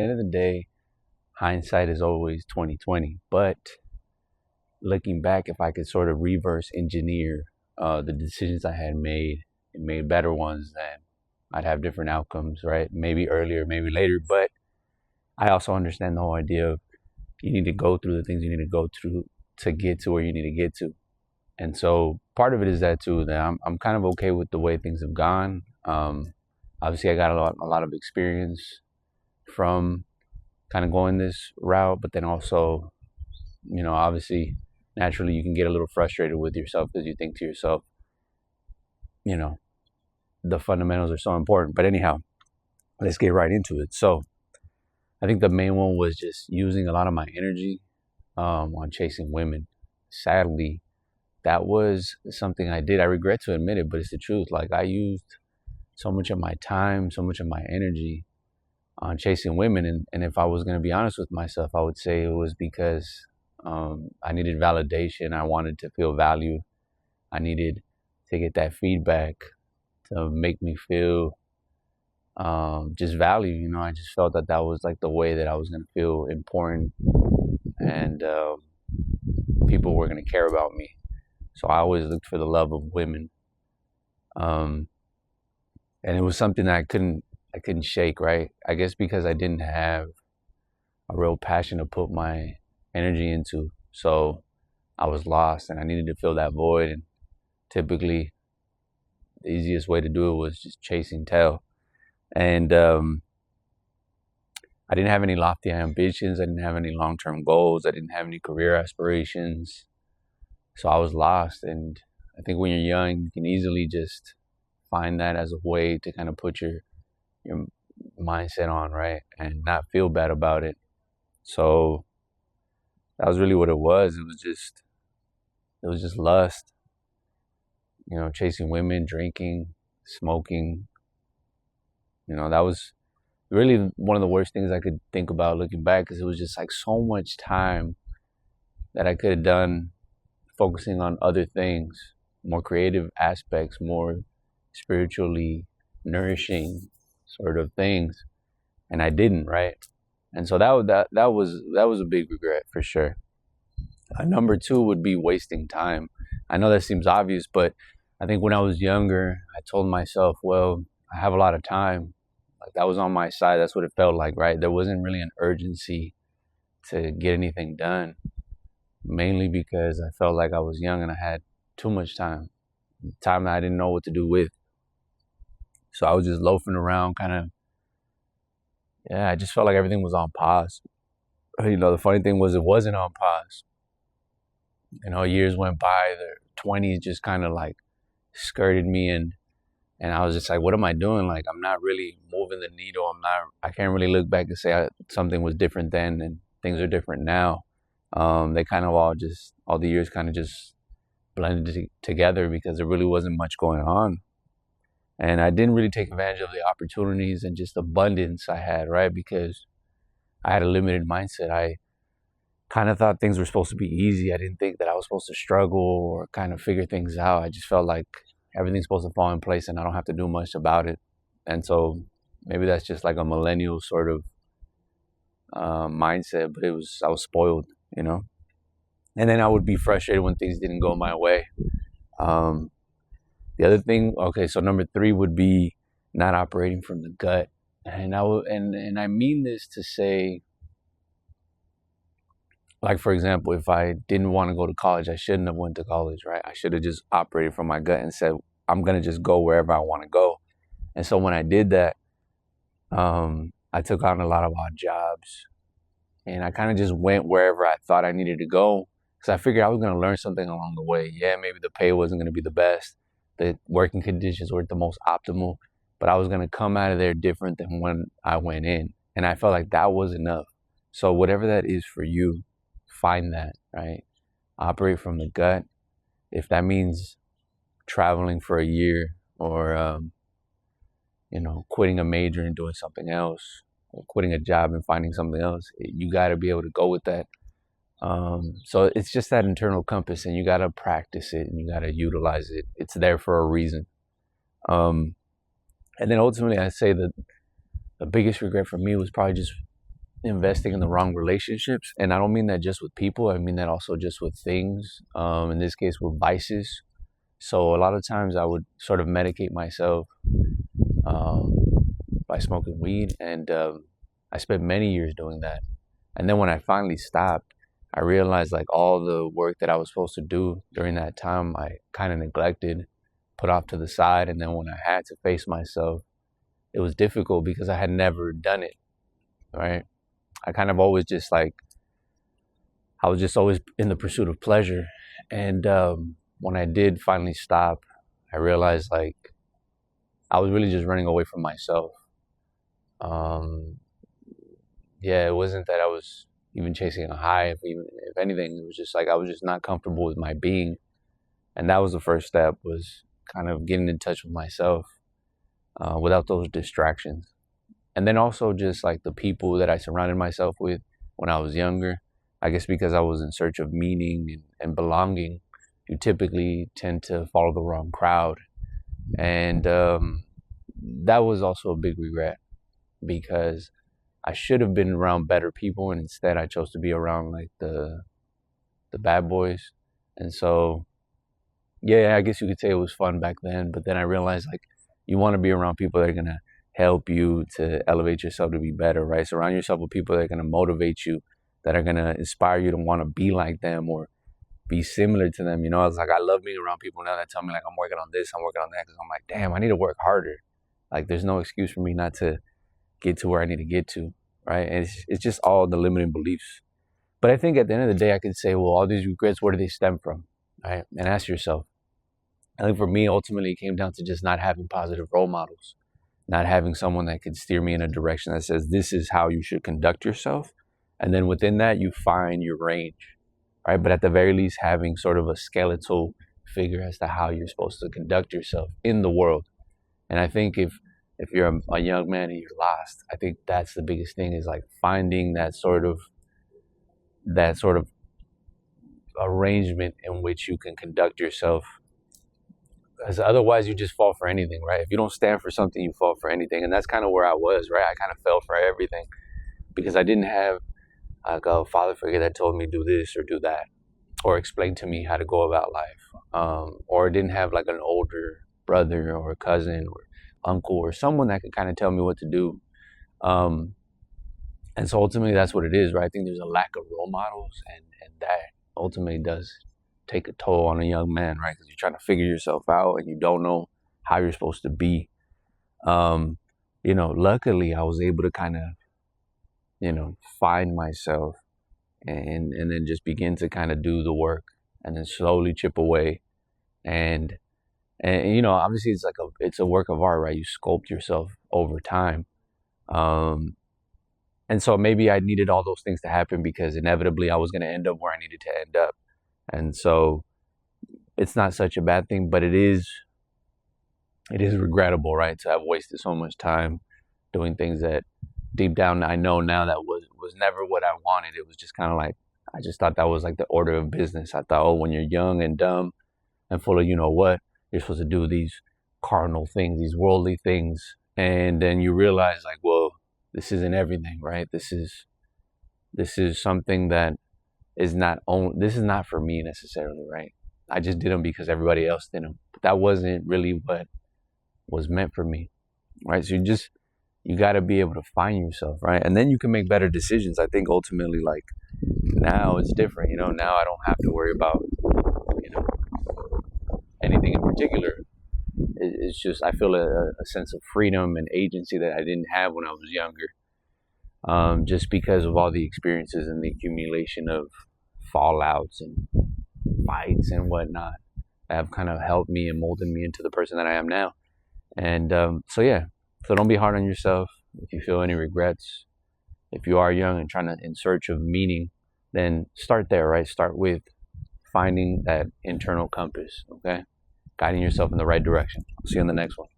the end of the day, hindsight is always 2020. But looking back, if I could sort of reverse engineer the decisions I had made and made better ones, then I'd have different outcomes, right? Maybe earlier, maybe later. But I also understand the whole idea of you need to go through the things you need to go through to get to where you need to get to. And so part of it is that too, that I'm kind of okay with the way things have gone. Obviously, I got a lot of experience from kind of going this route, but then also, obviously, naturally, you can get a little frustrated with yourself because you think to yourself, you know, the fundamentals are so important. But anyhow, let's get right into it. So I think the main one was just using a lot of my energy on chasing women. Sadly, that was something I did. I regret to admit it, but it's the truth. Like I used so much of my time, so much of my energy on chasing women. And if I was going to be honest with myself, I would say it was because I needed validation. I wanted to feel valued. I needed to get that feedback to make me feel just value. I just felt that that was like the way that I was going to feel important and people were going to care about me. So I always looked for the love of women. Um, and it was something that I couldn't shake, right? I guess because I didn't have a real passion to put my energy into. So I was lost and I needed to fill that void. And typically, the easiest way to do it was just chasing tail. And I didn't have any lofty ambitions. I didn't have any long term goals. I didn't have any career aspirations. So I was lost. And I think when you're young, you can easily just find that as a way to kind of put your mindset on, right? And not feel bad about it. So that was really what it was. It was just lust, chasing women, drinking, smoking. That was really one of the worst things I could think about looking back because it was just like so much time that I could have done focusing on other things, more creative aspects, more spiritually nourishing sort of things, and I didn't, right? And so that was a big regret for sure. Number two would be wasting time. I know that seems obvious, but I think when I was younger, I told myself, well, I have a lot of time. Like that was on my side. That's what it felt like, right? There wasn't really an urgency to get anything done, mainly because I felt like I was young and I had too much time that I didn't know what to do with. So I was just loafing around, kind of, yeah, I just felt like everything was on pause. The funny thing was it wasn't on pause. Years went by, the 20s just kind of like skirted me and I was just like, what am I doing? Like, I'm not really moving the needle. I can't really look back and say something was different then and things are different now. They kind of all the years kind of just blended together because there really wasn't much going on. And I didn't really take advantage of the opportunities and just abundance I had, right? Because I had a limited mindset. I kind of thought things were supposed to be easy. I didn't think that I was supposed to struggle or kind of figure things out. I just felt like everything's supposed to fall in place and I don't have to do much about it. And so maybe that's just like a millennial sort of mindset, but I was spoiled. And then I would be frustrated when things didn't go my way. Um, the other thing, okay, so number three would be not operating from the gut. And I mean this to say, like for example, if I didn't want to go to college, I shouldn't have went to college, right? I should have just operated from my gut and said, I'm gonna just go wherever I want to go. And so when I did that, I took on a lot of odd jobs, and I kind of just went wherever I thought I needed to go because I figured I was gonna learn something along the way. Yeah, maybe the pay wasn't gonna be the best, the working conditions weren't the most optimal, but I was gonna come out of there different than when I went in, and I felt like that was enough. So whatever that is for you, find that, right? Operate from the gut. If that means traveling for a year or, quitting a major and doing something else, or quitting a job and finding something else, you got to be able to go with that. So it's just that internal compass, and you got to practice it and you got to utilize it. It's there for a reason. And then ultimately, I say that the biggest regret for me was probably just investing in the wrong relationships. And I don't mean that just with people, I mean that also just with things, in this case with vices. So a lot of times I would sort of medicate myself um, by smoking weed, and I spent many years doing that. And then when I finally stopped, I realized like all the work that I was supposed to do during that time, I kind of neglected, put off to the side. And then when I had to face myself, it was difficult because I had never done it, right? I kind of always just like, I was just always in the pursuit of pleasure. And when I did finally stop, I realized like I was really just running away from myself. Um, yeah, it wasn't that I was even chasing a high. If anything, it was just like I was just not comfortable with my being, and that was the first step, was kind of getting in touch with myself without those distractions. And then also just like the people that I surrounded myself with when I was younger. I guess because I was in search of meaning and belonging, you typically tend to follow the wrong crowd, and that was also a big regret because I should have been around better people, and instead I chose to be around like the bad boys. And so, yeah, I guess you could say it was fun back then, but then I realized like you want to be around people that are gonna help you to elevate yourself to be better, right? Surround yourself with people that are gonna motivate you, that are gonna inspire you to want to be like them or be similar to them. You know, it's like I love being around people now that tell me like I'm working on this, I'm working on that, because I'm like, damn, I need to work harder. Like, there's no excuse for me not to get to where I need to get to, right? And it's just all the limiting beliefs. But I think at the end of the day, I could say, well, all these regrets, where do they stem from, right? And ask yourself. I think for me, ultimately, it came down to just not having positive role models, not having someone that could steer me in a direction that says, this is how you should conduct yourself. And then within that, you find your range, right? But at the very least, having sort of a skeletal figure as to how you're supposed to conduct yourself in the world. And I think if you're a young man and you're lost, I think that's the biggest thing, is like finding that sort of arrangement in which you can conduct yourself. Because otherwise you just fall for anything, right? If you don't stand for something, you fall for anything. And that's kind of where I was, right? I kind of fell for everything because I didn't have like a father figure that told me do this or do that, or explain to me how to go about life, or didn't have like an older brother or cousin or uncle or someone that could kind of tell me what to do. Um, and so ultimately that's what it is, right? I think there's a lack of role models, and that ultimately does take a toll on a young man, right? Because you're trying to figure yourself out and you don't know how you're supposed to be. Um, luckily I was able to kind of, find myself and then just begin to kind of do the work and then slowly chip away. And obviously it's a work of art, right? You sculpt yourself over time. Um, and so maybe I needed all those things to happen because inevitably I was going to end up where I needed to end up. And so it's not such a bad thing, but it is regrettable, right? To have wasted so much time doing things that deep down I know now that was never what I wanted. It was just kind of like, I just thought that was like the order of business. I thought, oh, when you're young and dumb and full of what, you're supposed to do these carnal things, these worldly things. And then you realize like, well, this isn't everything, right? This is something that this is not for me necessarily, right? I just did them because everybody else did them. But that wasn't really what was meant for me, right? So you got to be able to find yourself, right? And then you can make better decisions. I think ultimately, like, now it's different. Now I don't have to worry about, anything in particular. It's just, I feel a sense of freedom and agency that I didn't have when I was younger, just because of all the experiences and the accumulation of fallouts and fights and whatnot that have kind of helped me and molded me into the person that I am now. And so don't be hard on yourself. If you feel any regrets, if you are young and trying to in search of meaning, then start there, right? Start with finding that internal compass, okay? Guiding yourself in the right direction. I'll see you in the next one.